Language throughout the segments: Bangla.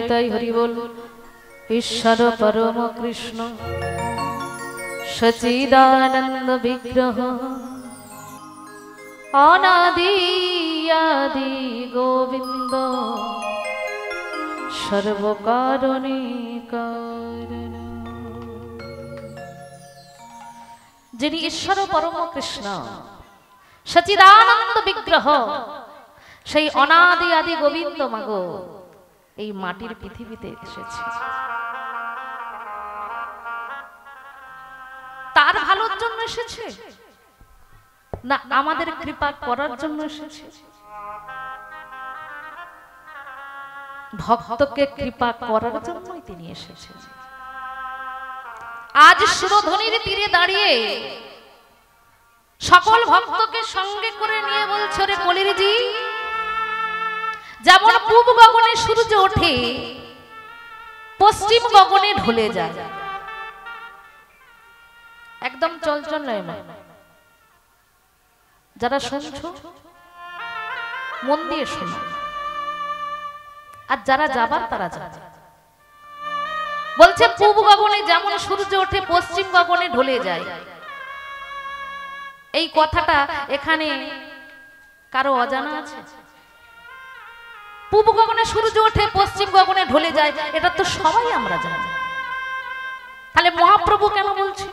নিতাই হরি বল। ঈশ্বর পরম কৃষ্ণ সচিদানন্দ বিগ্রহ অনাদি আদি গোবিন্দ সর্বকারণে কারণ। যিনি ঈশ্বর পরম কৃষ্ণ সচিদানন্দ বিগ্রহ, সেই অনাদি আদি গোবিন্দ মাগো এই মাটির পৃথিবীতে এসেছে। তার ভালোর জন্য এসেছে না আমাদের কৃপা করার জন্য এসেছে? ভক্তকে কৃপা করার জন্যই তিনি এসেছেন। আজ সুরধনির তীরে দাঁড়িয়ে সকল ভক্তকে সঙ্গে করে নিয়ে বলছে, রে কলিরজি, যেমন পূব গগনে সূর্য ওঠে পশ্চিম গগনে ঢলে যায়, একদম চলচল নয়। যারা শুনছো মন দিয়ে শোনো, আর যারা যাবার তারা যাবে। বলছে পূব গগনে যেমন সূর্য ওঠে পশ্চিম গগনে ঢলে যায়। এই কথাটা এখানে কারো অজানা আছে? পূব গগনে সূর্য ওঠে পশ্চিম গগনে ঢলে যায়, এটা তো সবাই আমরা জানি। তাহলে মহাপ্রভু কেন বলছে?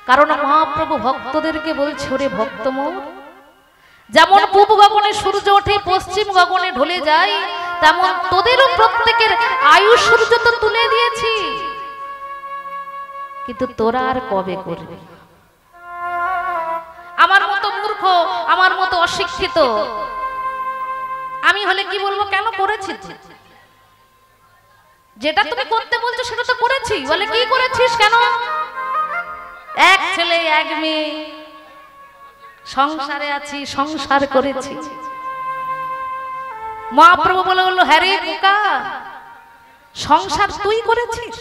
কারণ মহাপ্রভু ভক্তদেরকে বলছে, ওরে ভক্ত মোর, যেমন পূব গগনে সূর্য ওঠে পশ্চিম গগনে ঢলে যায়, তেমন তোদেরও প্রত্যেকের আয়ু সূর্য তো তুলে দিয়েছি, কিন্তু তোরা আর কবে করবি? আমার মতো মূর্খ, আমার মতো অশিক্ষিত আমি হলে কি বলবো, কেন করেছি? যেটা তুমি করতে বলছো সেটা তো করেছি। বলে কি করেছিস? কেন? এক ছেলে এক মেয়ে, সংসারে আছি, সংসার করেছি। মহাপ্রভু বলে বললো, হ্যাঁ রে বোকা, সংসার তুই করেছিস,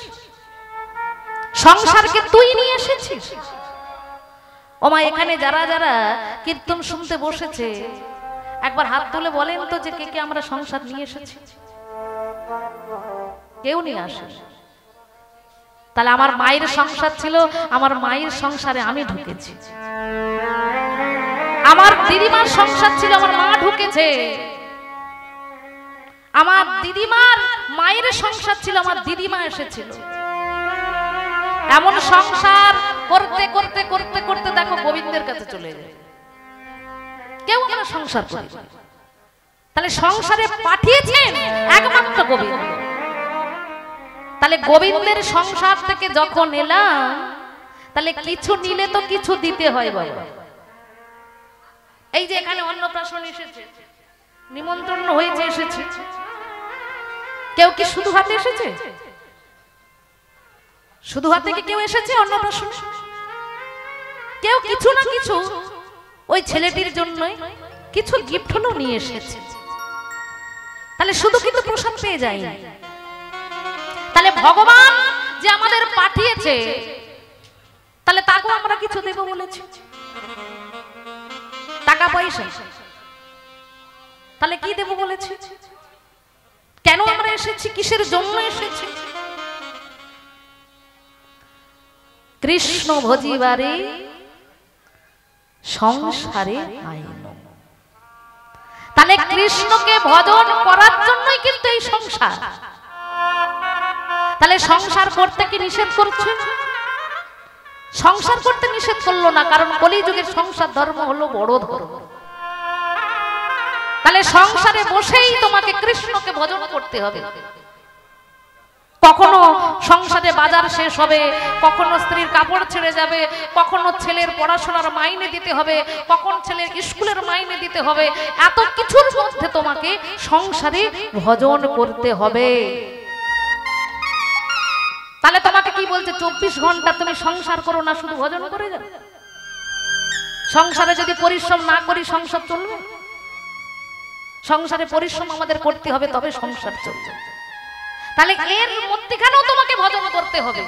সংসারকে তুই নিয়ে এসেছিস। ওমা এখানে যারা যারা কীর্তন শুনতে বসেছে একবার হাত তুলে বলেন তো যে কে কে আমরা সংসার নিয়ে এসেছি? কেউ নিয়ে আসে। তাহলে আমার মায়ের সংসার ছিল, আমার মায়ের সংসারে আমি ঢুকেছি। আমার দিদিমার সংসার ছিল, আমার মা ঢুকেছে। আমার দিদিমার মায়ের সংসার ছিল, আমার দিদিমা এসেছিল। এমন সংসার করতে করতে করতে করতে দেখো গোবিন্দের কাছে চলে যায়। কেউ আমরা সংসার করি, তাহলে সংসারে পাঠিয়েছেন একমাত্র গোবিন্দ। তাহলে গোবিন্দের সংসার থেকে যখন এলাম, তাহলে কিছু নিলে তো কিছু দিতে হয় বাবা। এই যে এখানে অন্নপ্রাশন এসেছে, নিমন্ত্রণ হয়েছে, এসেছে, কেউ কি শুধু হাতে এসেছে? শুধু হাতে কি কেউ এসেছে অন্নপ্রাশন? কেউ কিছু না কিছু ওই ছেলেটির জন্যই কিছু গিফট হলেও নিয়ে এসেছে। তাহলে শুধু কিন্তু প্রসাদ পেয়ে যায় না। তাহলে ভগবান যে আমাদের পাঠিয়েছে, তাহলে তাকে আমরা কিছু দেব বলেছি, টাকা পয়সা। তাহলে কি দেব বলেছি? কেন আমরা এসেছি? কিসের জন্য এসেছি? কৃষ্ণ ভজিবারে সংসারে আইন। তাহলে কৃষ্ণকে ভজন করার জন্যই কিন্তু এই সংসার। তাহলে সংসার করতে কি নিষেধ করছে? সংসার করতে নিষেধ করলো না, কারণ কলিযুগের সংসার ধর্ম হলো বড় ধর্ম। তাহলে সংসারে বসেই তোমাকে কৃষ্ণকে ভজন করতে হবে। কখনো সংসারে বাজার শেষ হবে, কখনো স্ত্রীর কাপড় ছেড়ে যাবে, কখনো ছেলের পড়াশোনার মাইনে দিতে হবে, কখন ছেলের স্কুলের মাইনে দিতে হবে। এত কিছুর মধ্যে তোমাকে সংসারে ভজন করতে হবে। তাহলে তোমাকে কি বলছে? 24 ঘন্টা তুমি সংসার করো না, শুধু ভজন করে যাও। সংসারে যদি পরিশ্রম না করি সংসার চলবে? সংসারে পরিশ্রম আমাদের করতে হবে, তবে সংসার চলবে। তাহলে এর মধ্যখানেও তোমাকে ভজন করতে হবে।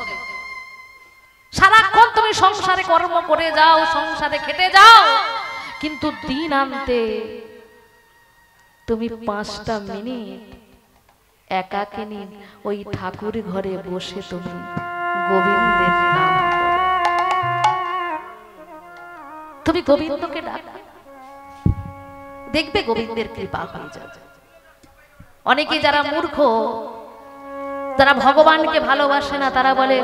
সারাক্ষণ তুমি সংসারে কর্ম করে যাও, সংসারে খেটে যাও, কিন্তু দিন আনতে তুমি 5টা মিনিট একাকিনী ওই ঠাকুর ঘরে বসে তুমি গোবিন্দের নাম তুমি গোবিন্দকে ডাকো, দেখবে গোবিন্দের কৃপা হয়ে যাবে। অনেকে যারা মূর্খ, যারা ভগবানকে ভালোবাসে না, তারা বলে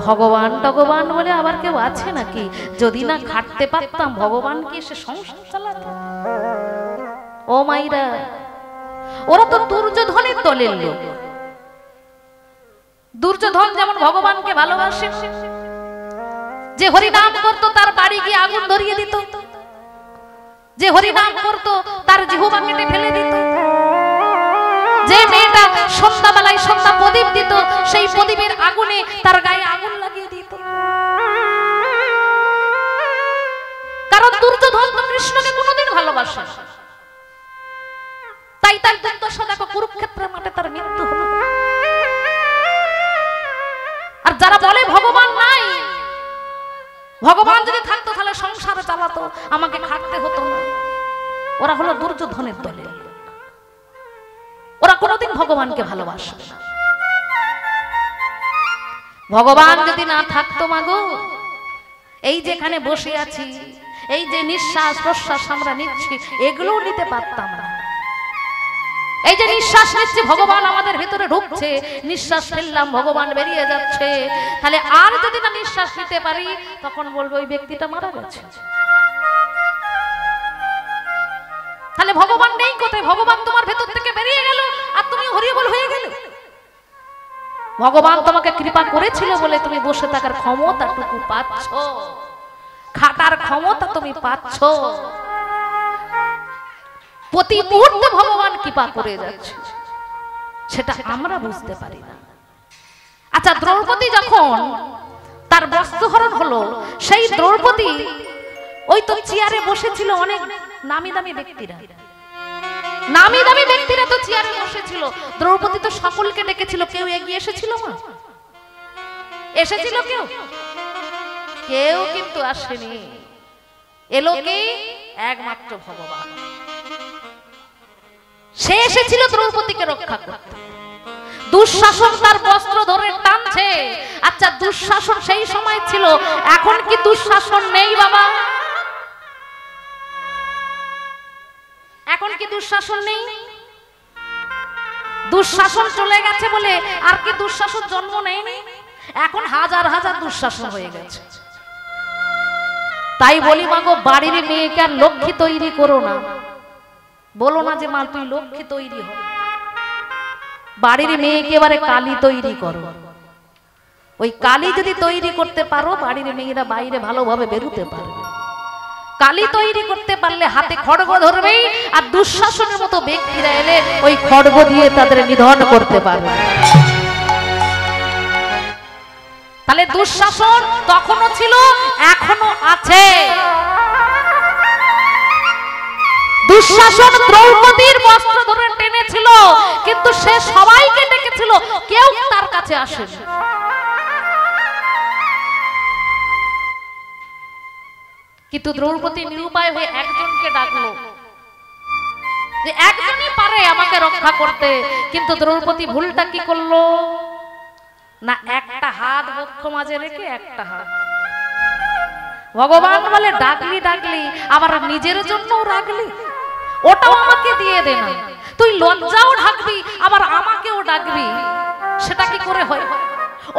ভগবান ভগবান বলে আবার কেউ আছে নাকি? যদি না খাটতে পারতাম ভগবানকে এসে সংসার চালাতো। ও মাইরা, ওরা তো দুর্যোধনের দলের লোক। দুর্যোধন যেমন ভগবানকে ভালোবাসে, যে হরিনাম করতো তার বাড়ি গিয়ে আগুন ধরিয়ে দিত, যে হরিনাম করতো তার জিহ্বা কেটে ফেলে দিত, যে মেয়েটা সন্ধ্যাবেলায় সন্ধ্যা প্রদীপ দিত সেই প্রদীপের আগুনে তার গায়ে আগুন লাগিয়ে দিত। কারণ দুর্যোধন তো কৃষ্ণকে কোনোদিন ভালোবাসে না। তাই তার দুর্দশা দেখো, কুরুক্ষেত্রের মাঠে তার মৃত্যু হলো। আর যারা বলে ভগবান নাই, ভগবান যদি থাকতো তাহলে সংসার চালাতো, আমাকে খাটতে হতো না, ওরা হলো দুর্যোধনের দলে। ওরা কোনোদিন ভগবানকে ভালোবাসবে না। ভগবান যদি না থাকতো মাগো, এই যেখানে বসে আছি, এই যে নিঃশ্বাস প্রশ্বাস আমরা নিচ্ছি, এগুলোও নিতে পারতাম না। এই যে নিঃশ্বাস নিচ্ছি, ভগবান আমাদের ভিতরে ঢুকছে, নিঃশ্বাস ফেললাম ভগবান বেরিয়ে যাচ্ছে, তাহলে আর যদি না নিঃশ্বাস নিতে পারি তখন বলবো ওই ব্যক্তিটা মারা গেছে। তাহলে ভগবান নেই কোথায়? ভগবান তোমার ভেতর থেকে বেরিয়ে গেল আর তুমি হরিবল হয়ে গেলে। ভগবান তোমাকে কৃপা করেছিল বলে তুমি বসে থাকার ক্ষমতাটুকু পাচ্ছ, খাটার ক্ষমতা তুমি পাচ্ছ। প্রতি মুহূর্তে ভগবান কৃপা করে যাচ্ছে, সেটা আমরা বুঝতে পারি না। আচ্ছা, দ্রৌপদী যখন তার বস্ত্রহরণ হলো, সেই দ্রৌপদী ওই তো চেয়ারে বসেছিল, অনেক নামি দামি ব্যক্তিরা, নামি দামি ব্যক্তিরা তো চেয়ারে বসেছিল। দ্রৌপদী তো সকলকে ডেকেছিল, কেউ এগিয়ে এসেছিল না? এসেছিল কেউ? কেউ কিন্তু আসেনি। এলো কে? একমাত্র ভগবান। সে এসেছিল দ্রৌপদীকে রক্ষা করতে। দুঃশাসন তার বস্ত্র ধরে টানছে। আচ্ছা, দুঃশাসন সেই সময় ছিল, এখন কি দুঃশাসন নেই বাবা? এখন কি দুঃশাসন নেই? দুঃশাসন চলে গেছে বলে আর কি দুঃশাসন জন্ম নেয়নি? এখন হাজার হাজার দুঃশাসন হয়ে গেছে। তাই বলি মাগো, বাড়ির মেয়েকে আর লক্ষ্মী তৈরি করো না। বলো না যে মা তুই লক্ষ্মী তৈরি হ, বাড়ির মেয়েকে এবারে কালী তৈরি করো। ওই কালী যদি তৈরি করতে পারো, বাড়ির মেয়েরা বাইরে ভালোভাবে বেরোতে পারবে। কালী তৈরি করতে পারলে হাতে খড়গ ধরবে, আর দুঃশাসনের মতো ব্যক্তিরা এলে ওই খড়গ দিয়ে তাদের নিধন করতে পারবে। তাহলে দুঃশাসন তখনও ছিল, এখনো আছে। দুঃশাসন দ্রৌপদীর বস্ত্র ধরে টেনেছিল, কিন্তু সে সবাইকে ডেকেছিল, কেউ তার কাছে আসেনি। কিন্তু দ্রৌপদী নিরুপায় হয়ে একজনকে ডাকলো, যে একজনই পারে আমাকে রক্ষা করতে। কিন্তু দ্রৌপদী ভুলটা কি করলো না, একটা হাত বক্ষ মাঝে রেখে একটা হাত। ভগবান বলে ডাকলি ডাকলি, আবার নিজের জন্যও রাখলি, ওটাও আমাকে দিয়ে দে না। তুই লজ্জাও ঢাকবি, আবার আমাকেও ডাকবি, সেটা কি করে হয়?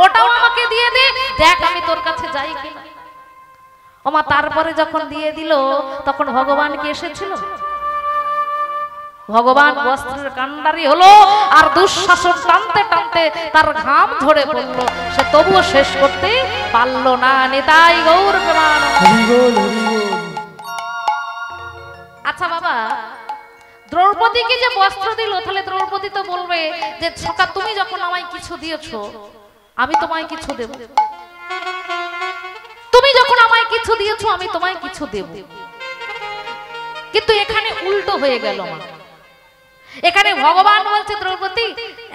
ওটাও আমাকে দিয়ে দে, দেখ আমি তোর কাছে যাই কিনা। ওমা, তারপরে যখন দিয়ে দিল তখন ভগবান কি এসেছিল? ভগবান বস্ত্রের কান্ডারি হলো, আর দুঃশাসন টানতে টানতে তার ঘাম ঝরে পড়লো, সে তবুও শেষ করতে পারলো না। নিতাই গৌর প্রেমানন্দ। আচ্ছা বাবা, দ্রৌপদীকে যে বস্ত্র দিল, তাহলে দ্রৌপদী তো বলবে যে সখা তুমি যখন আমায় কিছু দিয়েছো, আমি তোমায় কিছু দেব। তুমি যখন আমায় কিছু দিয়েছো, আমি তোমায় কিছু দেব। কিন্তু এখানে উল্টো হয়ে গেল মা। এখানে ভগবান বলছে দ্রৌপদী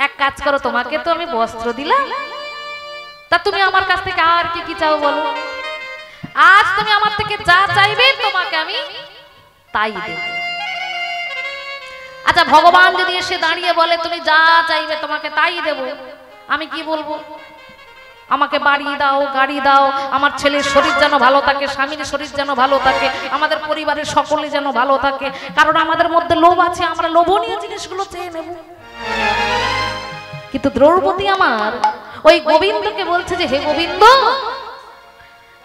এক কাজ করো, তোমাকে তো আমি বস্ত্র দিলাম, তা তুমি আমার কাছ থেকে আর কি কি চাও বলো। আজ তুমি আমার থেকে যা চাইবে তোমাকে আমি তাই দেব। আচ্ছা ভগবান যদি এসে দাঁড়িয়ে বলে তুমি যা চাইবে তোমাকে তাই দেব, আমি কি বলবো? আমাকে বাড়ি দাও, গাড়ি দাও, আমার ছেলের শরীর যেন ভালো থাকে, স্বামীর শরীর যেন ভালো থাকে, আমাদের পরিবারের সকলে যেন ভালো থাকে, কারণ আমাদের মধ্যে লোভ আছে, আমরা লোভনীয় জিনিসগুলো চেয়ে নেব। কিন্তু দ্রৌপদী আমার ওই গোবিন্দকে বলছে যে হে গোবিন্দ,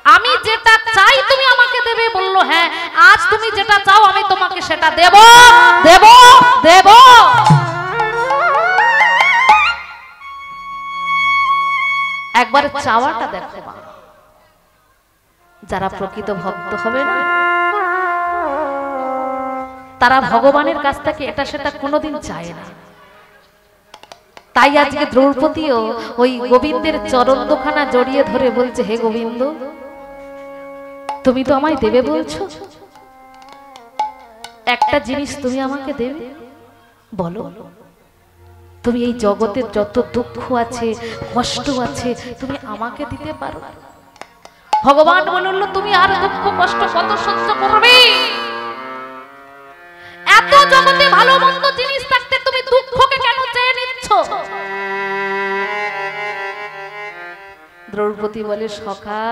আমি যেটা চাই তুমি আমাকে দেবে। বলল হ্যাঁ, আজ তুমি যেটা চাও আমি তোমাকে সেটা দেব দেব দেব। একবার চাওয়াটা দেখো মা, যারা প্রকৃত ভক্ত হবে না তারা ভগবানের কাছ থেকে এটা সেটা কোনোদিন চায় না। তাই আজকে দ্রৌপদীও ওই গোবিন্দের চরণ দুখানা জড়িয়ে ধরে বলছে হে গোবিন্দ, তুমি তো আমায় দেবে বলছো, একটা জিনিস তুমি আমাকে দেবে, বলো। তুমি এই জগতের যত দুঃখ আছে, কষ্ট আছে, তুমি আমাকে দিতে পারো? ভগবান বলল তুমি আর দুঃখ কষ্ট কত সহ্য করবে? এত জগতে ভালো মন্দ জিনিস থাকতে তুমি দুঃখকে কেন চেয়ে নিচ্ছ? দ্রৌপদী বলে সখা,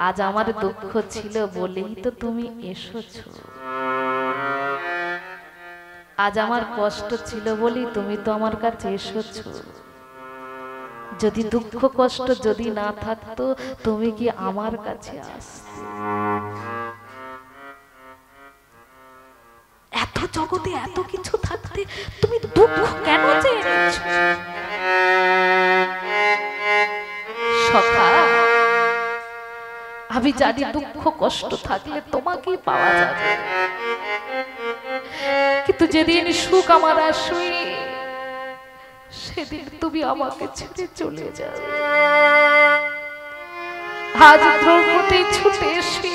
আজ আমার দুঃখ ছিল বলেই তো তুমি এসেছো, আজ আমার কষ্ট ছিল বলেই তুমি তো আমার কাছে এসেছো। যদি দুঃখ কষ্ট যদি না থাকতো তুমি কি আমার কাছে আসতে? এত জগতে এত কিছু থাকতে তুমি দুঃখ কেন চেয়ে নিচ্ছ? সখা, আমি জানি দুঃখ কষ্ট থাকলে তোমাকেই পাওয়া যাবে, কিন্তু যেদিন সুখ আমার আসবে সেদিন তুমি আমাকে ছেড়ে চলে যাবে। আজ দ্রৌপদী ছুটে এসে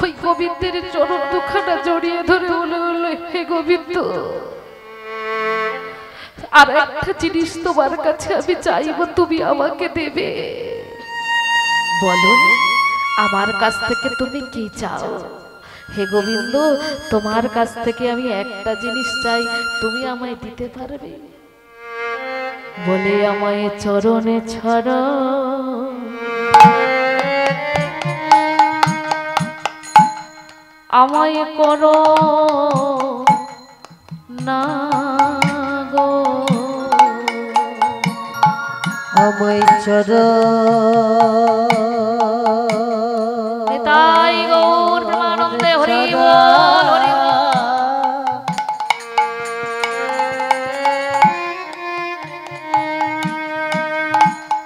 ওই গোবিন্দের চরণ দুখানা জড়িয়ে ধরে বলে বলল হে গোবিন্দ, আর একটা জিনিস তোমার কাছে আমি চাইবো, তুমি আমাকে দেবে। বলো আমার কাছ থেকে তুমি কি চাও? হে গোবিন্দ, তোমার কাছ থেকে আমি একটা জিনিস চাই, তুমি আমায় দিতে পারবে? বলে আমায় চরণে ছাড়া আমায় করো না গো, আমায় চরণ তাই গৌর প্রেমানন্দে হরি বল হরি বল।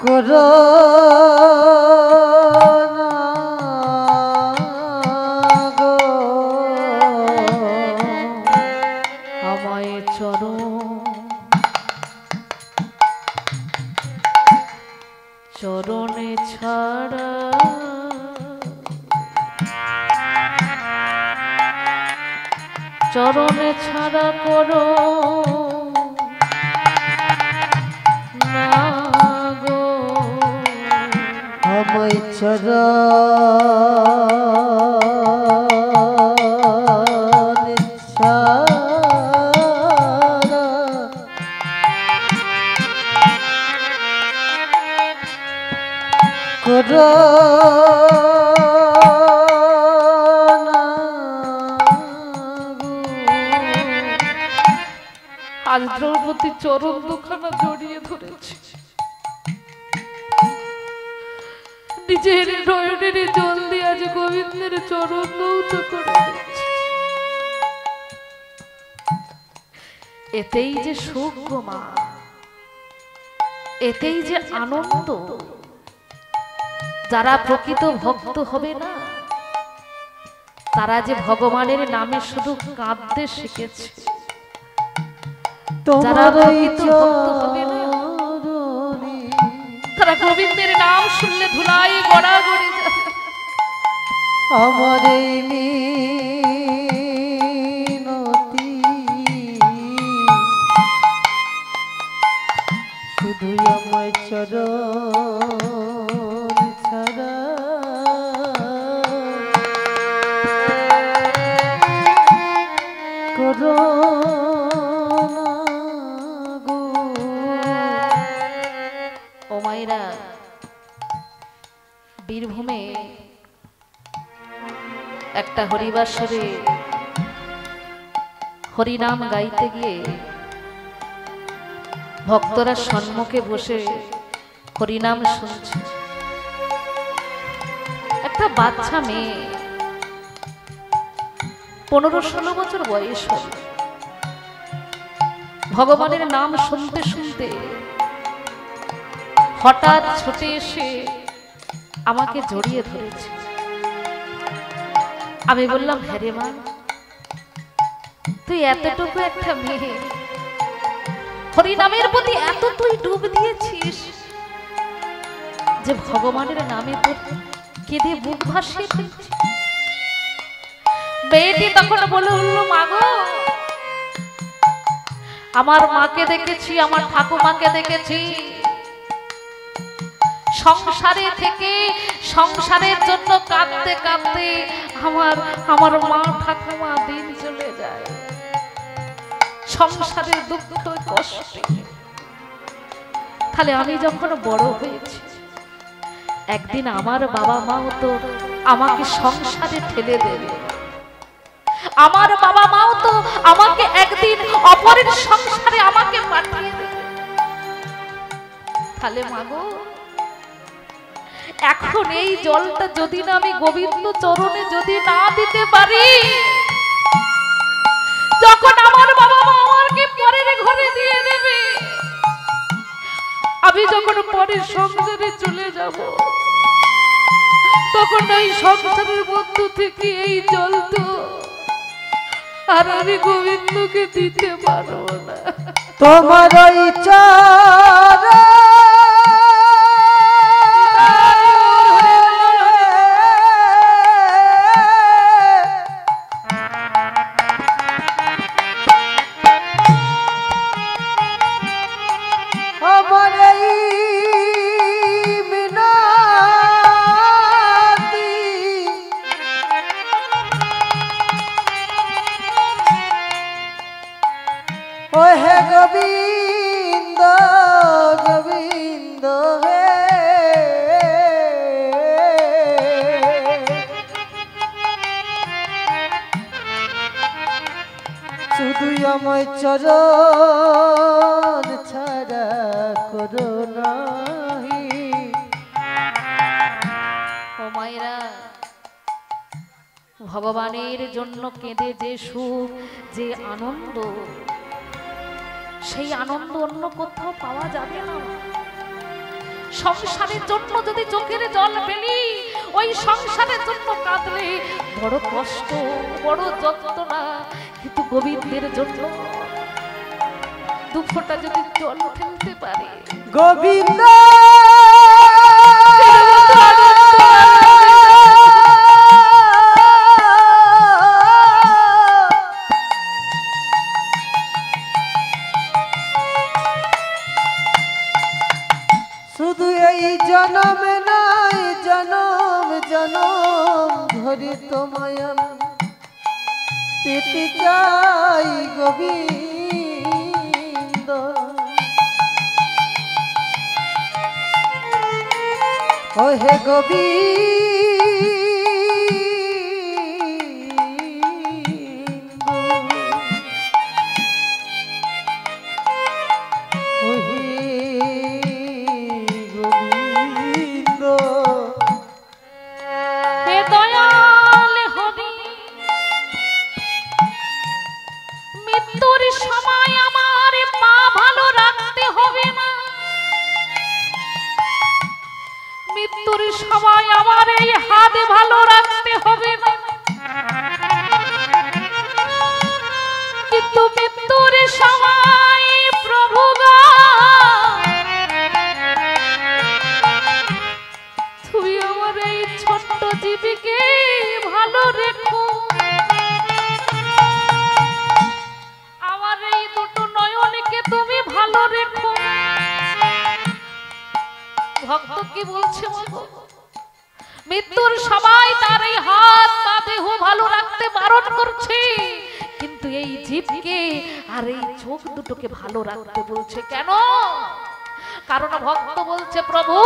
করো গো, আমায় চরণে ছাড়া চরণে ছাড়া করো না গো, আমায় চরণ ছাড়া করো না গো। আজ দ্রৌপদী চরণ দুখানা জড়িয়ে ধরেছে, নিজের নয়নের জল দিয়ে আজ গোবিন্দের চরণ ধৌত করে দিচ্ছে। এতেই যে সুখ গো মা, এতেই যে আনন্দ। যারা প্রকৃত ভক্ত হবে না তারা যে ভগবানের নামে শুধু কাঁদতে শিখেছে। যারা প্রকৃত ভক্ত হবে না তারা গোবিন্দের নাম শুনলে ধুলাই গড়াগড়ি যাবে। আমার এই মিনতি শুধু আমায় চরণ ছাড়া মায়েরা, বীরভূমে একটা হরিবাসরে হরিনাম গাইতে গিয়ে ভক্তরা সম্মুখে বসে হরিনাম শুনছে। একটা বাচ্চা মেয়ে 15-16 বছর বয়স হবে, ভগবানের নাম শুনতে শুনতে হঠাৎ ছুটে এসে আমাকে জড়িয়ে ধরেছে। আমি বললাম, হ্যাঁ রে মা, তুই এতটুকু একটা মেয়ে, হরিনামের প্রতি এত তুই ডুব দিয়েছিস যে ভগবানের নামে তোর কেঁদে বুক ভাসিয়ে ফেলছিস। মেয়েটি তখন বলে উঠল, মা গো, আমার মাকে দেখেছি, আমার ঠাকুমাকে দেখেছি, সংসারে থেকে সংসারের জন্য কাঁদতে কাঁদতে আমার মা ঠাকুমা দিন চলে যায় সংসারের দুঃখ কষ্টে। তাহলে আমি যখন বড় হয়েছি, একদিন আমার বাবা মাও তো আমাকে সংসারে ঠেলে দেবে, আমার বাবা মাও তো আমাকে একদিন অপরের সংসারে আমাকে পাঠিয়ে দেবে। তাহলে মাগো, এখন এই জলটা যদি না আমি গোবিন্দ চরণে যদি না দিতে পারি, যখন আমার বাবা মা আমাকে পরের ঘরে দিয়ে দেবে, আমি যখন পরের সংসারে চলে যাব, তখন এই সংসারের মধ্য থেকে এই জল তো আর আমি গোবিন্দকে দিতে পারবো না। তোমার ইচ্ছা গোবিন্দ গোবিন্দ হে, শুধু আমায় চরণ ছাড়া করো নাহি। ও মায়েরা, ভগবানের জন্য কেঁদে যে সুখ, যে আনন্দ, সেই আনন্দ অন্য কোথাও পাওয়া যাবে না। সংসারের জন্য যদি চোখের জল ফেলি, ওই সংসারের জন্য কাঁদলে বড় কষ্ট, বড় যন্ত্রণা, কিন্তু গোবিন্দের জন্য দুঃখটা যদি জল ফেলতে পারে, গোবিন্দ শুধু এই জনমে নাই, জনম জনম ধরে তোমায় আমি পেতে চাই গোবিন্দ। ও হে গোবিন্দ, ও হে গোবিন্দ, হে দয়াল হরি, মৃত্যুর সময় আমার পা ভালো রাখতে হবে না, মৃত্যুর সময় আমার এই হাত ভালো রাখতে হবে না, কিন্তু মৃত্যুর সময় প্রভু গো, তুমি আমার এই ছোট্ট জীবিকে ভালো রেখো, আমার এই দুটো নয়নকে তুমি ভালো রেখো। ভক্ত কি বলছে? মৃত্যুর সময় তার এই হাত পা দেহ ভালো রাখতে বারণ করছে, কিন্তু এই জীবকে আর এই চোখ দুটোকে ভালো রাখতে বলছে। কেন? কারণ ভক্ত বলছে প্রভু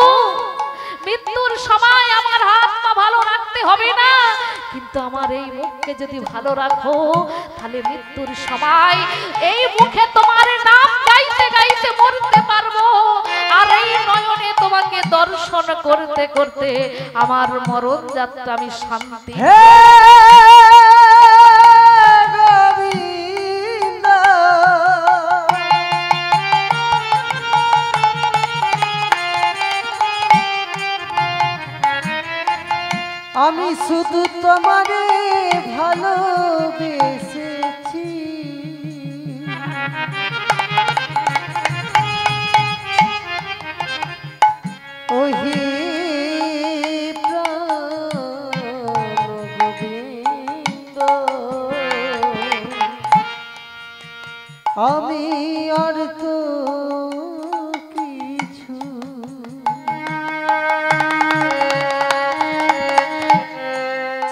মৃত্যুর সময় আমার হাত পা ভালো রাখতে হবে না, কিন্তু আমার এই মুখকে যদি ভালো রাখো তাহলে মৃত্যুর সময় এই মুখে তোমার নাম গাইতে গাইতে মরতে পারবো, আর এই নয়নে তোমাকে দর্শন করতে করতে আমার মরণ যাত্রা আমি শান্তি। হে গোবিন্দ আমি শুধু তোমারে ভালোবেসেছি, ওহে গোবিন্দ আমি আর তো কিছু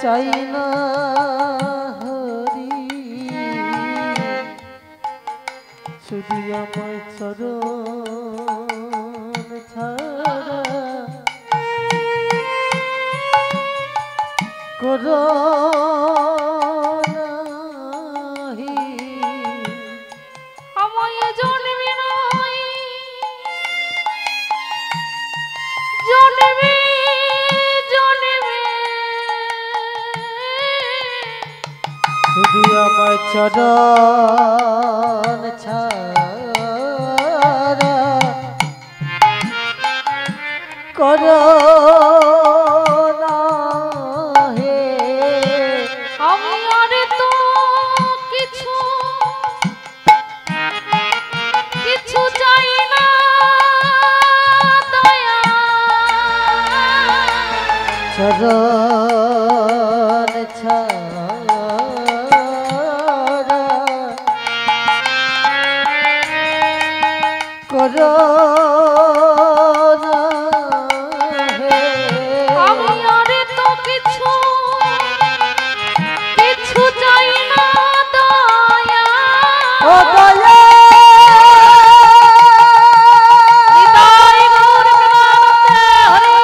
চাই না হরি, শুধু আমার চরণ ছাড়া করো নাহি। আমায় জন্মে নয় জন্মে জন্মে শুধু আমার চরণ ছাড়া করো না হে। আমি আর তো কিছু কিছু চাই না দয়া, চরণ ছাড়া করো না হে। আমি আর তো কিছু কিছু চাই না দয়া। ও দয়া নিতাই গৌর প্রেমানন্দে হরি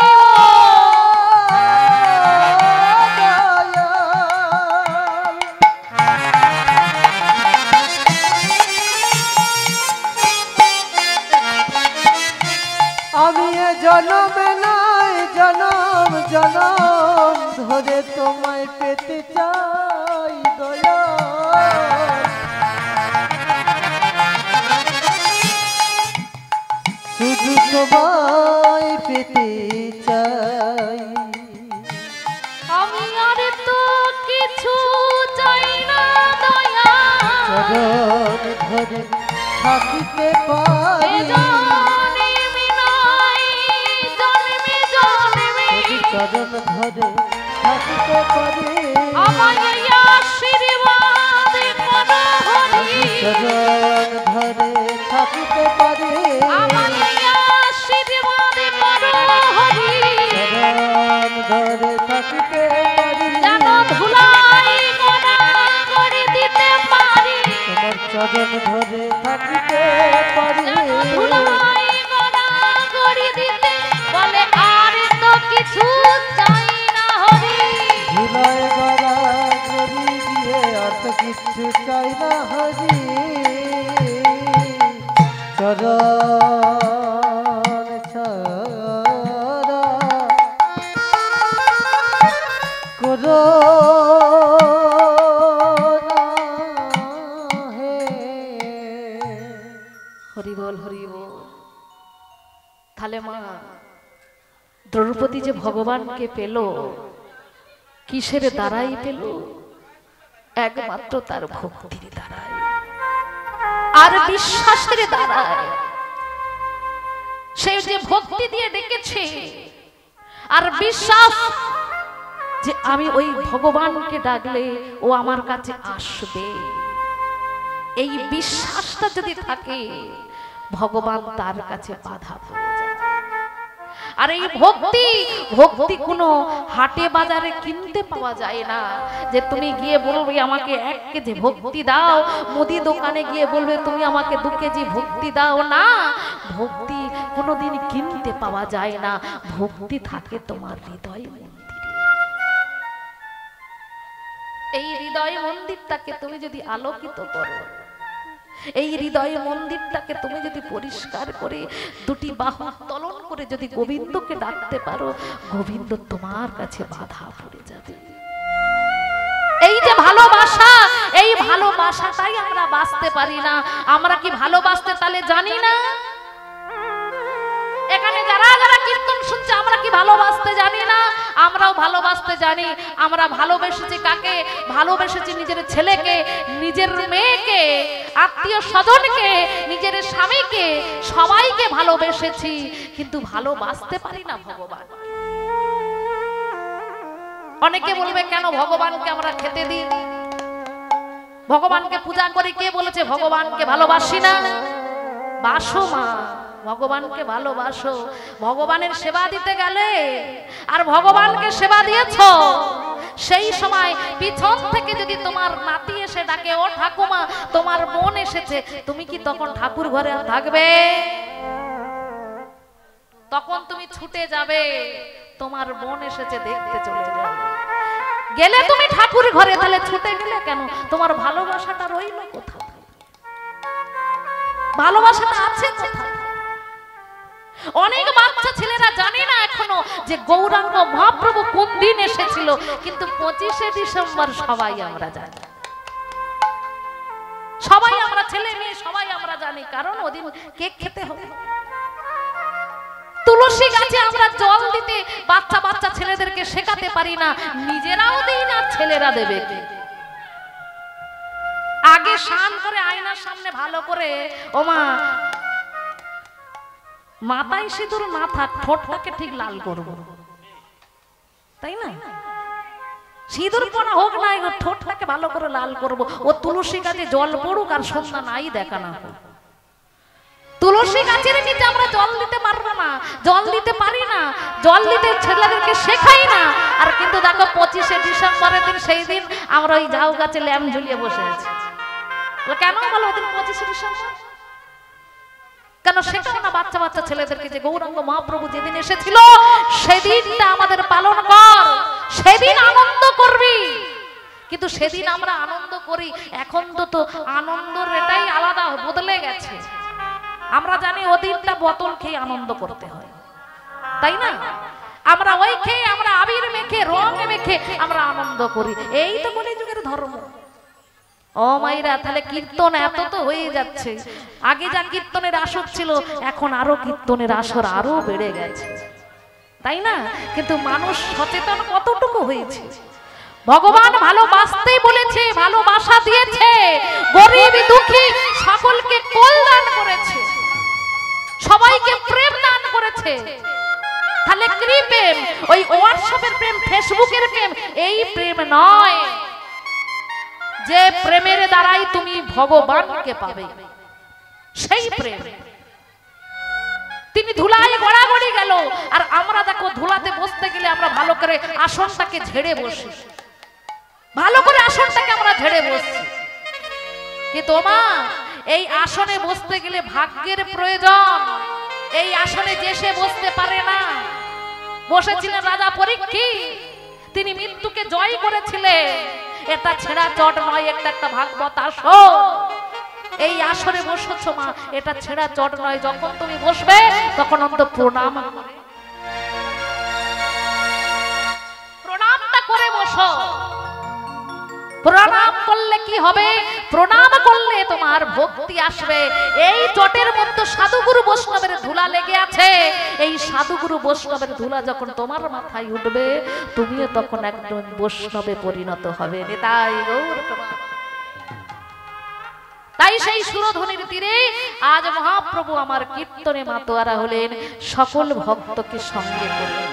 আমি এ জনমে নাই জনম জনম ধরে তোমায় পেতে চাই দয়া। শুধু তোমায় পেতে চাই, আমি আর তো কিছু চাই না দয়া। চরণ ধরে থাকিতে পারি, জন্মে নাই জন্মে জন্মে চরণ ধরে থাকিতে পারি, আমায় আশীর্বাদ করো হরি। চরণ ধরে থাকিতে পারি, আমায় আশীর্বাদ করো হরি। চরণ ধরে থাকিতে পারি, যেন ধুলাই গোনা করে দিতে পারি, তোমার চরণ ধরে থাকিতে পারি, যেন ধুলাই গোনা করে দিতে বলে আর তো কিছু চাই না হরি। ধুলায় গড়া করি দিয়ে আর তো কিচ্ছু চাই না হরি, চরণ ছাড়া করো না হে। হরি বল হরি বল। তাহলে মা দ্রৌপদী যে ভগবানকে পেল কিসের দ্বারাই পেল? একমাত্র তার ভক্তির দ্বারাই আর বিশ্বাসের দ্বারাই। সে যে ভক্তি দিয়ে ডেকেছে আর বিশ্বাস যে আমি ওই ভগবানকে ডাকলে ও আমার কাছে আসবে, এই বিশ্বাসটা যদি থাকে ভগবান তার কাছে বাধা পড়ে যায়। আর এই ভক্তি, ভক্তি কোনো হাটে বাজারে কিনতে পাওয়া যায় না। যে তুমি গিয়ে বলবে আমাকে 1 কেজি ভক্তি দাও, মুদি দোকানে গিয়ে বলবে তুমি আমাকে 2 কেজি ভক্তি দাও, না। ভক্তি কোনোদিন কিনতে পাওয়া যায় না, ভক্তি থাকে তোমার হৃদয় মন্দিরে। এই হৃদয় মন্দিরটাকে তুমি যদি আলোকিত করো, এই হৃদয় মন্দিরটাকে তুমি যদি পরিষ্কার করে 2টি বাহু উত্তোলন করে যদি গোবিন্দকে ডাকতে পারো, গোবিন্দ তোমার কাছে বাধা পড়ে যাবে। এই যে ভালোবাসা, এই ভালোবাসাটাই আমরা বাঁচতে পারি না। আমরা কি ভালোবাসতে তাহলে জানি না? এখানে যারা যারা কীর্তন শুনছে আমরা কি ভালোবাসতে জানি না? আমরাও ভালোবাসতে জানি। আমরা ভালোবেসেছি কাকে? ভালোবেসেছি নিজের ছেলেকে, নিজের মেয়েকে, আত্মীয় স্বজনকে, নিজের স্বামীকে, সবাইকে ভালোবেসেছি, কিন্তু ভালোবাসতে পারি না ভগবান। অনেকে বলবে কেন ভগবানকে আমরা খেতে দিই, ভগবানকে পূজা করি, কে বলেছে ভগবানকে ভালোবাসি না? বাসো মা, ভগবানকে ভালোবাসো। ভগবানের সেবা দিতে গেলে আর ভগবানকে সেবা দিয়েছো, সেই সময় পিছন থেকে যদি তোমার নাতি এসে ডাকে ও ঠাকুমা তোমার বোন এসেছে, তুমি কি তখন ঠাকুর ঘরে থাকবে? তখন তুমি ছুটে যাবে, তোমার বোন এসেছে দেখতে চলে যাবে। গেলে তুমি ঠাকুর ঘরে, তাহলে ছুটে গেলে কেন? তোমার ভালোবাসাটা রইল কোথায়? ভালোবাসাটা আছে কোথায়? অনেক বাচ্চা ছেলেরা জানে না এখনো যে গৌরাঙ্গ মহাপ্রভু কোন দিন এসেছিল, কিন্তু 25শে ডিসেম্বর সবাই আমরা জানি। সবাই আমরা, ছেলে মেয়ে সবাই আমরা জানি, কারণ ওদিন কেক খেতে হবে। তুলসী গাছে আমরা জল দিতে বাচ্চা বাচ্চা ছেলেদেরকে শেখাতে পারি না, নিজেরাও দিই না, ছেলেরা দেবে কি? আগে স্নান করে আয়নার সামনে ভালো করে, ওমা মাথায় সিঁদুর না থাক, ঠোঁটটাকে ঠিক লাল করবো, তাই না? সিঁদুর পরা হোক না, ঠোঁটটাকে ভালো করে লাল করবো। ও তুলসী গাছে জল পড়ুক আর সন্ধ্যা নাই দেখা না হোক। তুলসী গাছের নিচে আমরা জল দিতে পারবো না, জল দিতে পারি না, জল দিতে ছেলেদেরকে শেখাই না। আর কিন্তু দেখো 25শে ডিসেম্বরের দিন, সেই দিন আমরা ওই ঝাউ গাছে ল্যাম্প ঝুলিয়ে বসে আছি। কেন বলো ওদিন 25শে ডিসেম্বর? কেন শেখাও না বাচ্চা বাচ্চা ছেলেদেরকে যে গৌরাঙ্গ মহাপ্রভু যেদিন এসেছিল সেদিনটা আমাদের পালন কর, সেদিন আনন্দ করবি। কিন্তু সেদিন আমরা আনন্দ করি, এখন তো আনন্দের এটাই আলাদা, বদলে গেছে। আমরা জানি ওদিনটা বোতল খেয়ে আনন্দ করতে হয়, তাই না? আমরা ওই খেয়ে, আমরা আবির মেখে, রং মেখে আমরা আনন্দ করি। এই তো কলিযুগের ধর্ম। ও মাইরা, তাহলে কীর্তন এত তো হয়ে যাচ্ছে। আগে যা কীর্তনের আসর ছিল, এখন আরো কীর্তনের আসর আরো বেড়ে গেছে, তাই না? কিন্তু মানুষ সচেতন কতটুকু হয়েছে? ভগবান ভালোবাসতেই বলেছে, ভালোবাসা দিয়েছে, গরিব দুঃখী সকলকে কল্যাণ করেছে, সবাইকে প্রেম দান করেছে। তাহলে কি প্রেম? ওই হোয়াটসঅ্যাপের প্রেম, ফেসবুকের প্রেম, এই প্রেম নয় যে প্রেমের দ্বারাই তুমি ভগবানকে পাবে, সেই প্রেম। তিনি ধুলায় গড়াগড়ি গেল, আর আমরা দেখো ধুলাতে বসতে গেলে আমরা ভালো করে আসনটাকে ঝেড়ে বসি, ভালো করে আসনটাকে আমরা ঝেড়ে বসছি। কি তোমা, এই আসনে বসতে গেলে ভাগ্যের প্রয়োজন। এই আসনে যে সে বসতে পারে না। বসেছিলেন রাজা পরীক্ষিত, তিনি মৃত্যুকে জয় করেছিলেন। এটা ছেঁড়া চট নয়, একটা ভাগবত আসন। এই আসরে বসেছো মা, এটা ছেঁড়া চট নয়। যখন তুমি বসবে তখন অন্তত প্রণামটা করে বসো। প্রণাম করলে কি হবে? প্রণাম করলে তোমার ভক্তি আসবে। এই চটের মধ্যে সাধুগুরু বৈষ্ণবের ধুলা লেগে আছে। এই সাধুগুরু বৈষ্ণবের ধুলা যখন তোমার মাথায় উঠবে, তুমিও তখন একজন বৈষ্ণবে পরিণত হবে। তাই গৌর তোমার, তাই সেই সুরধ্বনির তীরে আজ মহাপ্রভু আমার কীর্তনে মাতোয়ারা হলেন, সকল ভক্তকে সঙ্গে করলেন।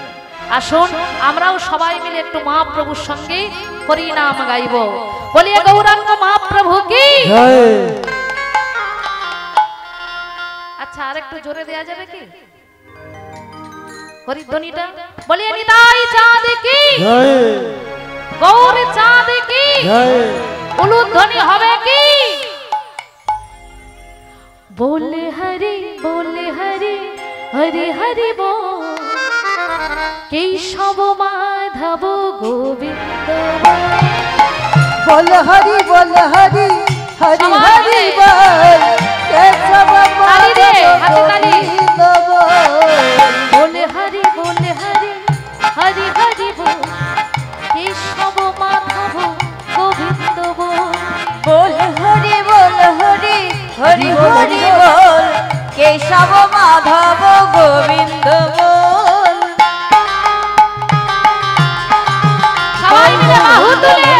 আসুন আমরাও সবাই মিলে একটু মহাপ্রভুর সঙ্গে হরি নাম গাইব। বলিয়ে গৌরাঙ্গ মহাপ্রভু কি জয়। আচ্ছা, আর একটু জোরে দেয়া যাবে কি? হরিধ্বনিটা বলিয়ে নিতাই চাঁদ কি জয় গৌর চাঁদ কি জয় উলুধ্বনি হবে কি बोले हरि हरि हरि बोल केशव माधव गोविंद बोल हरि हरि हरि बोल केशव माधव गोविंद बोले हरि हरि हरि बोल केशव माधव गोविंद बोल हरि हरि हरि बोल केशव माधव गोविंद बोल সবাই মিলে বাহু তুলে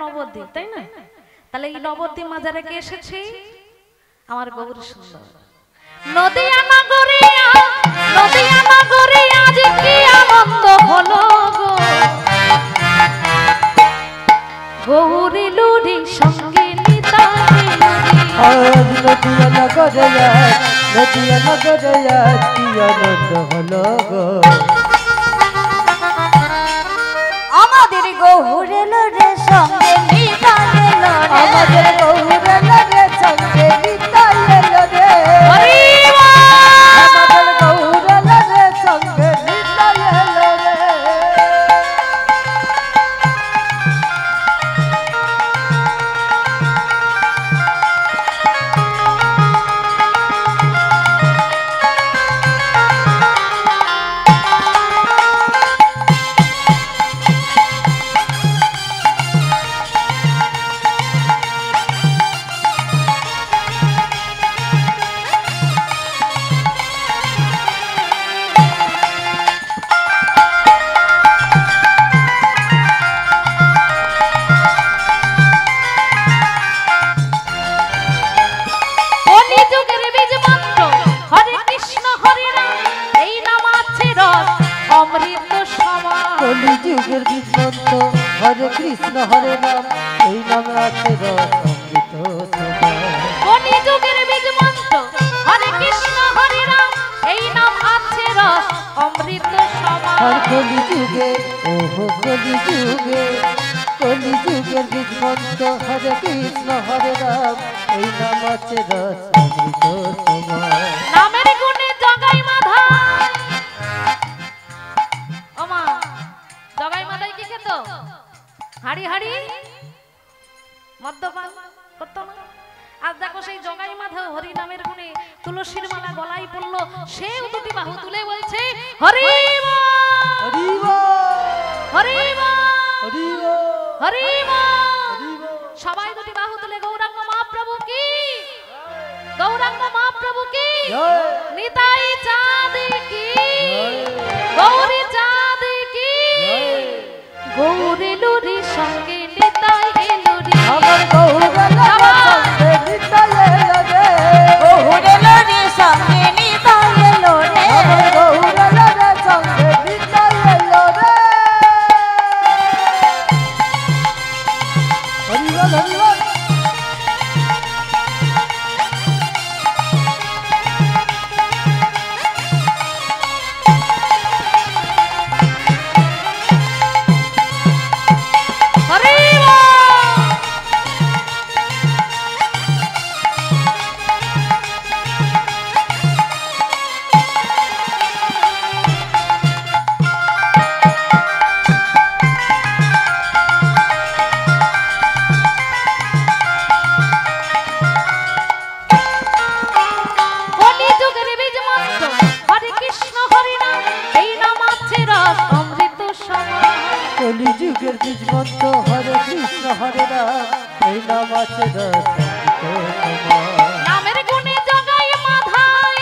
নবদ্বীপ তাই না তাহলে এই নবদ্বীপ মাজারে কে এসেছে আমার গৌরী সুন্দর নদিয়া নগরে আজ কি আনন্দ হলো গো গৌরী লুরি সঙ্গে নিতাই আজ নদিয়া নগরে আজ কি আনন্দ হলো গো আমাদের গৌরে রে সঙ্গে নিতাই এলো রে আমাদের গৌরে রে সঙ্গে নিতাই এলো রে হরি আমাদের গৌরে রে সঙ্গে নিতাই এলো রে কলিযুগের বিশ্বন্ত হরে কৃষ্ণ হরে নাম এই নাম আছে রস অমৃত কলিযুগের বীজ মন্ত্র হরে কৃষ্ণ হরে রাম এই নাম আছে রস অমৃত সমান আর কলিযুগে ওহো কলিযুগের বীজ মন্ত্র হরে কৃষ্ণ হরে রাম এই নাম আছে রস অমৃত সমান নামের গুণে জগাই মাধা ওমা জগাই মাধাই কি খেত হাড়ি হাড়ি মদ্যপান করতো না আজ দেখো সেই জগাই মাধব হরি নামের গুণে তুলসীর মালা গলায় পড়লো সেও দুটি বাহু তুলে বলছে হরি হরি বল হরি হরি বল হরি হরি বল সবাই দুটি বাহু তুলে গৌরাঙ্গ মহাপ্রভু কি গৌরাঙ্গ মহাপ্রভু কি জয় নিতাই চাঁদ কি জয় গৌরী চাঁদ কি জয় গৌরী লুরি সঙ্গে নিতাই এলুরি আমার গৌরে সঙ্গে নিতাই এলো রে গৌরে রে সঙ্গে নিতাই এলো রে আমার গৌরে সঙ্গে নিতাই এলো রে হরি বল হরি বল কলিযুগের বীজ মন্ত্র হরে কৃষ্ণ হরে রাম এই নাম আছে রস নামের গুণে জগাই মাধাই,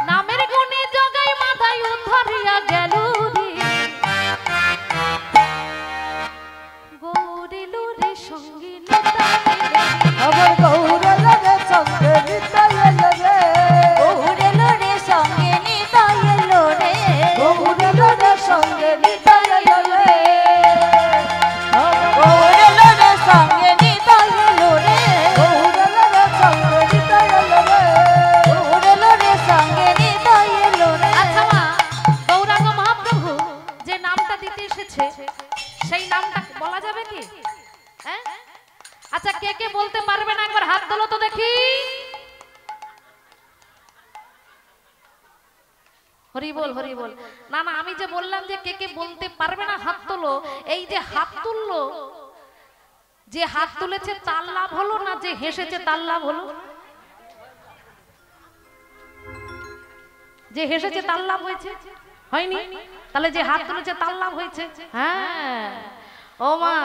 নামের গুণে জগাই মাধাই উদ্ধারিয়া গেল রে গৌরিলু রে সঙ্গী নিতাইলে আমার গৌরলরে সঙ্গে নিতাইল রে গৌরেলো রে সঙ্গে নিতাই এলো রে গৌরলরে সঙ্গে নিতাইল রে গৌরেলো রে সঙ্গে নিতাই এলো রে গৌরলরে সঙ্গে নিতাইল রে গৌরেলো রে সঙ্গে নিতাই এলো রে আচ্ছা মা, গৌরাঙ্গ মহাপ্রভু যে নামটা দিতে এসেছে সেই নামটা বলা যাবে কি? হ্যাঁ, আচ্ছা কে কে বলতে পারবে না একবার হাত তোলো তো দেখি। হরি বল হরি বল। না না, আমি যে বললাম যে কে কে বলতে পারবে না হাত তোলো, এই যে হাত তুললো, যে হাত তুলেছে তার লাভ হলো না যে হেসেছে তার লাভ হলো? যে হেসেছে তার লাভ হয়েছে, হয়নি? তাহলে যে হাত তুলেছে তার লাভ হয়েছে। হ্যাঁ ও মা,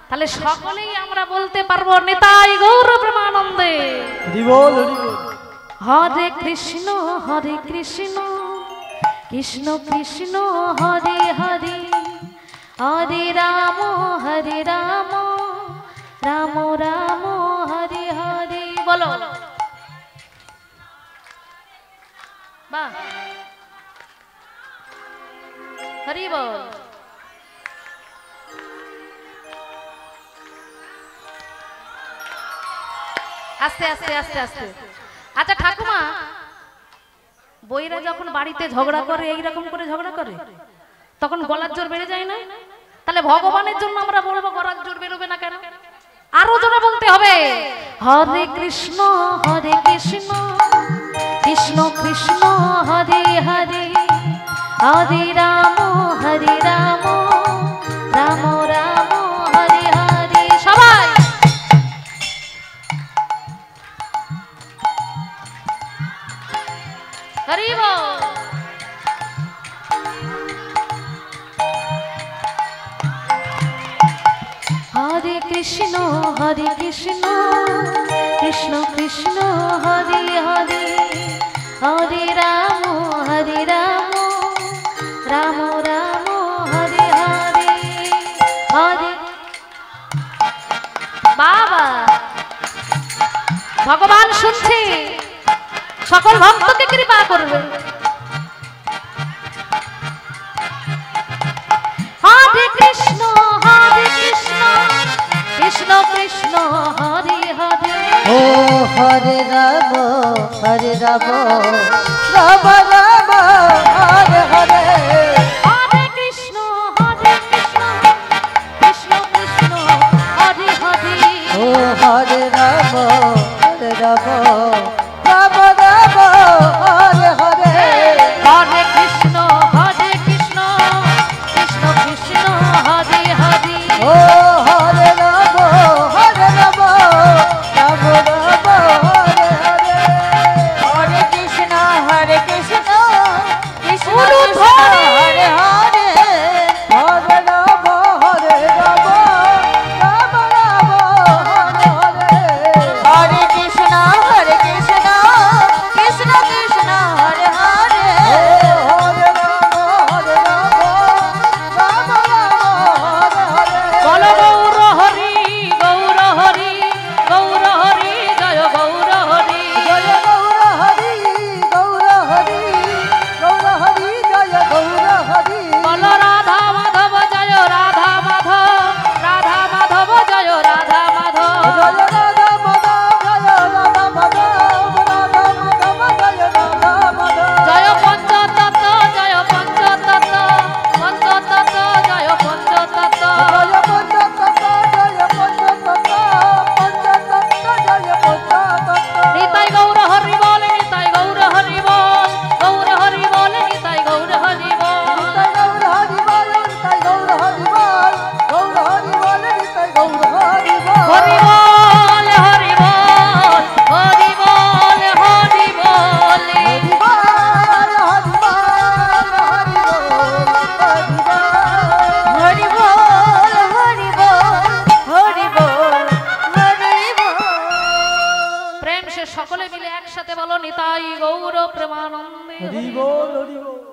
তাহলে সকলেই আমরা বলতে পারবো নিতাই গৌর প্রেমানন্দে হরি বল হরি বল। হরে কৃষ্ণ কৃষ্ণ কৃষ্ণ হরে হরে হরে রাম রাম রাম হরে হরে। বলো বাহ, হরি বল। আস্তে আস্তে আস্তে আস্তে। আচ্ছা ঠাকুমা, বইরা যখন বাড়িতে ঝগড়া করে এইরকম করে ঝগড়া করে তখন গলার জোর বেড়ে যায় না? তাহলে ভগবানের জন্য আমরা বলবো গলার জোর বেরোবে না কেন? আরো জোরে বলতে হবে হরে কৃষ্ণ কৃষ্ণ কৃষ্ণ হরে হরে হরে রাম রাম রাম হরে হরে। সবাই হরি বল। হরে কৃষ্ণ কৃষ্ণ কৃষ্ণ হরে হরে হরে রাম রাম রাম হরে হরে হরে। বাবা, ভগবান শুনছে, সকল ভক্তকে কৃপা করবে। হরে কৃষ্ণ কৃষ্ণ কৃষ্ণ হরে হরে ও হরে রাম রাম রাম হরে হরে হরে কৃষ্ণ কৃষ্ণ কৃষ্ণ হরে হরে ও হরে রাম রাম রাম রাম হরে হরে হরে কৃষ্ণ কৃষ্ণ কৃষ্ণ হরে হরে ও হরে রাম রাম রাম হরে হরে হরে কৃষ্ণ সাথে বলো নিতাই গৌর প্রেমানন্দে হরি বল হরি বল।